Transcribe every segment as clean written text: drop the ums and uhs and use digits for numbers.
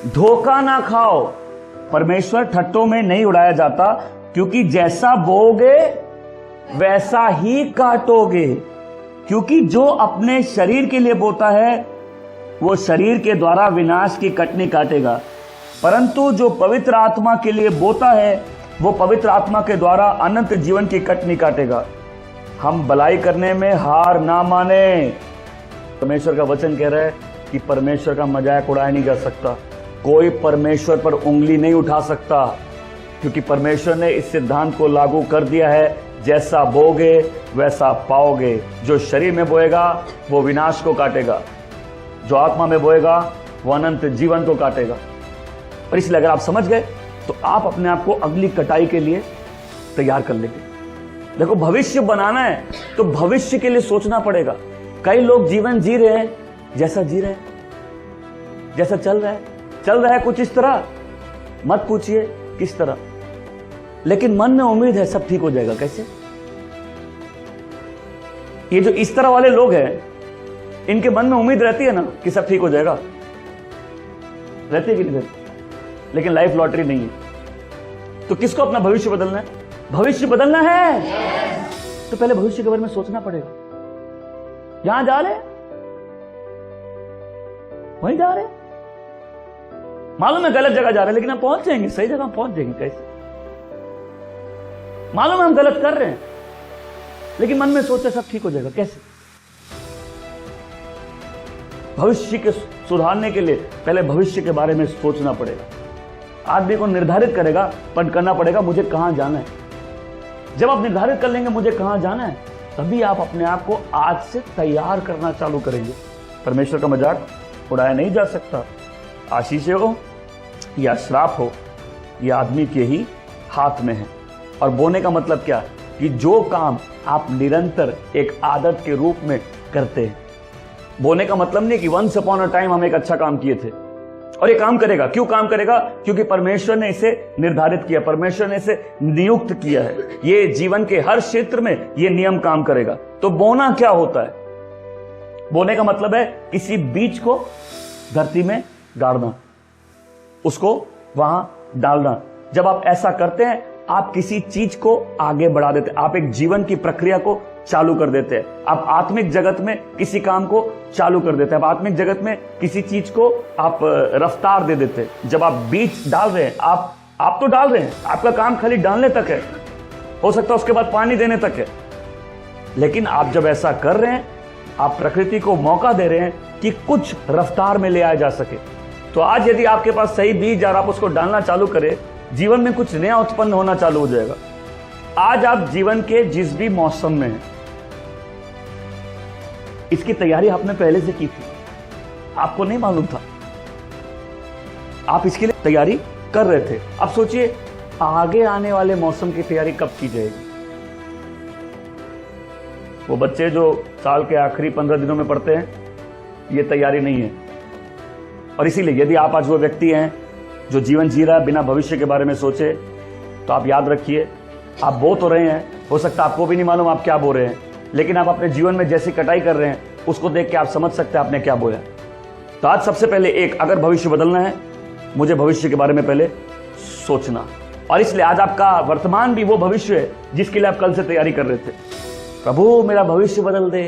धोखा ना खाओ, परमेश्वर ठट्टों में नहीं उड़ाया जाता, क्योंकि जैसा बोओगे वैसा ही काटोगे। क्योंकि जो अपने शरीर के लिए बोता है वो शरीर के द्वारा विनाश की कटनी काटेगा, परंतु जो पवित्र आत्मा के लिए बोता है वो पवित्र आत्मा के द्वारा अनंत जीवन की कटनी काटेगा। हम भलाई करने में हार ना माने। परमेश्वर का वचन कह रहा है कि परमेश्वर का मजाक उड़ाया नहीं जा सकता। कोई परमेश्वर पर उंगली नहीं उठा सकता, क्योंकि परमेश्वर ने इस सिद्धांत को लागू कर दिया है, जैसा बोगे वैसा पाओगे। जो शरीर में बोएगा वो विनाश को काटेगा, जो आत्मा में बोएगा वो अनंत जीवन को काटेगा। और इसलिए अगर आप समझ गए तो आप अपने आप को अगली कटाई के लिए तैयार कर लेंगे। देखो, भविष्य बनाना है तो भविष्य के लिए सोचना पड़ेगा। कई लोग जीवन जी रहे हैं जैसा जी रहे हैं, जैसा चल रहा है कुछ इस तरह, मत पूछिए किस तरह, लेकिन मन में उम्मीद है सब ठीक हो जाएगा। कैसे? ये जो इस तरह वाले लोग हैं, इनके मन में उम्मीद रहती है ना कि सब ठीक हो जाएगा, रहती है कि नहीं रहती? लेकिन लाइफ लॉटरी नहीं है। तो किसको अपना भविष्य बदलना है? भविष्य बदलना है तो पहले भविष्य के बारे में सोचना पड़ेगा। यहां जा रहे, वहीं जा रहे, मालूम है गलत जगह जा रहे हैं, लेकिन हम पहुंच जाएंगे, सही जगह पहुंच जाएंगे। कैसे? मालूम है हम गलत कर रहे हैं, लेकिन मन में सोचा सब ठीक हो जाएगा। कैसे? भविष्य के सुधारने के लिए पहले भविष्य के बारे में सोचना पड़ेगा। आदमी को निर्धारित करेगा, पर करना पड़ेगा मुझे कहां जाना है। जब आप निर्धारित कर लेंगे मुझे कहां जाना है, तभी आप अपने आप को आज से तैयार करना चालू करेंगे। परमेश्वर का मजाक उड़ाया नहीं जा सकता। आशीष हो या श्राप हो, यह आदमी के ही हाथ में है। और बोने का मतलब क्या? कि जो काम आप निरंतर एक आदत के रूप में करते हैं। बोने का मतलब नहीं कि वंस अपॉन अ टाइम हम एक अच्छा काम किए थे और ये काम करेगा। क्यों काम करेगा? क्योंकि परमेश्वर ने इसे निर्धारित किया, परमेश्वर ने इसे नियुक्त किया है। ये जीवन के हर क्षेत्र में ये नियम काम करेगा। तो बोना क्या होता है? बोने का मतलब है किसी बीज को धरती में गाड़ना, उसको वहां डालना। जब आप ऐसा करते हैं आप किसी चीज को आगे बढ़ा देते हैं, आप एक जीवन की प्रक्रिया को चालू कर देते हैं। आप आत्मिक जगत में किसी काम को चालू कर देते हैं, आप आत्मिक जगत में किसी चीज को आप रफ्तार दे देते हैं। जब आप बीज डाल रहे हैं, आप तो डाल रहे हैं, आपका काम खाली डालने तक है, हो सकता है उसके बाद पानी देने तक है। लेकिन आप जब ऐसा कर रहे हैं, आप प्रकृति को मौका दे रहे हैं कि कुछ रफ्तार में ले आया जा सके। तो आज यदि आपके पास सही बीज और आप उसको डालना चालू करें, जीवन में कुछ नया उत्पन्न होना चालू हो जाएगा। आज आप जीवन के जिस भी मौसम में हैं, इसकी तैयारी आपने पहले से की थी, आपको नहीं मालूम था, आप इसके लिए तैयारी कर रहे थे। अब सोचिए आगे आने वाले मौसम की तैयारी कब की जाएगी। वो बच्चे जो साल के आखिरी 15 दिनों में पढ़ते हैं, ये तैयारी नहीं है। और इसीलिए यदि आप आज वो व्यक्ति हैं जो जीवन जी रहा है बिना भविष्य के बारे में सोचे, तो आप याद रखिए, आप बो तो रहे हैं, हो सकता है आपको भी नहीं मालूम आप क्या बो रहे हैं, लेकिन आप अपने जीवन में जैसी कटाई कर रहे हैं उसको देख के आप समझ सकते हैं आपने क्या बोया। तो आज सबसे पहले अगर भविष्य बदलना है, मुझे भविष्य के बारे में पहले सोचना। और इसलिए आज आपका वर्तमान भी वो भविष्य है जिसके लिए आप कल से तैयारी कर रहे थे। प्रभु मेरा भविष्य बदल दे।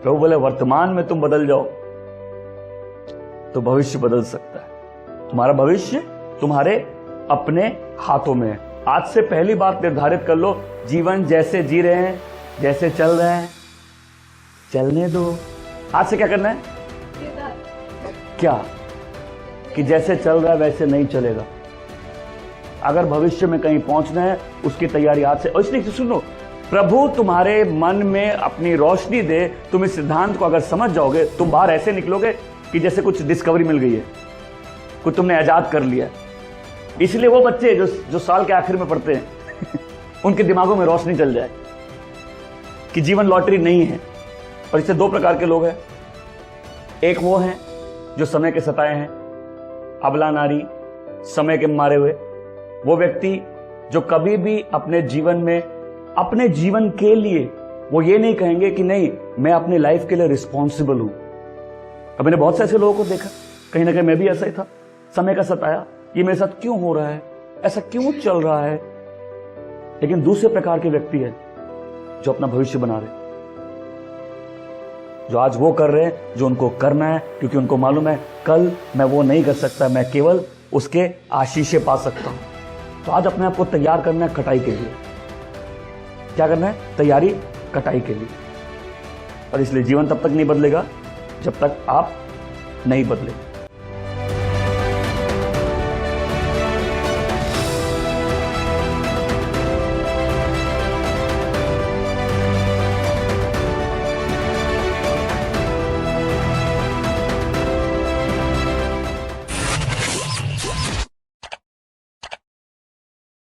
प्रभु बोले वर्तमान में तुम बदल जाओ तो भविष्य बदल सकता है। तुम्हारा भविष्य तुम्हारे अपने हाथों में है। आज से पहली बात निर्धारित कर लो, जीवन जैसे जी रहे हैं, जैसे चल रहे हैं, चलने दो। आज से क्या करना है? क्या? कि जैसे चल रहा है वैसे नहीं चलेगा। अगर भविष्य में कहीं पहुंचना है, उसकी तैयारी आज से। और इसलिए सुनो, प्रभु तुम्हारे मन में अपनी रोशनी दे। तुम इस सिद्धांत को अगर समझ जाओगे, तुम बाहर ऐसे निकलोगे कि जैसे कुछ डिस्कवरी मिल गई है, कुछ तुमने आजाद कर लिया। इसलिए वो बच्चे जो साल के आखिर में पढ़ते हैं उनके दिमागों में रोशनी चल जाए कि जीवन लॉटरी नहीं है। और इससे दो प्रकार के लोग हैं। एक वो हैं जो समय के सताए हैं, अबला नारी, समय के मारे हुए। वो व्यक्ति जो कभी भी अपने जीवन में, अपने जीवन के लिए वो ये नहीं कहेंगे कि नहीं, मैं अपनी लाइफ के लिए रिस्पॉन्सिबल हूं। अब मैंने बहुत से ऐसे लोगों को देखा, कहीं ना कहीं मैं भी ऐसा ही था, समय का सताया, ये मेरे साथ क्यों हो रहा है, ऐसा क्यों चल रहा है। लेकिन दूसरे प्रकार के व्यक्ति है जो अपना भविष्य बना रहे, जो आज वो कर रहे हैं जो उनको करना है, क्योंकि उनको मालूम है कल मैं वो नहीं कर सकता, मैं केवल उसके आशीषे पा सकता हूं। तो आज अपने आप को तैयार करना है कटाई के लिए। क्या करना है? तैयारी कटाई के लिए। और इसलिए जीवन तब तक नहीं बदलेगा जब तक आप नहीं बदले।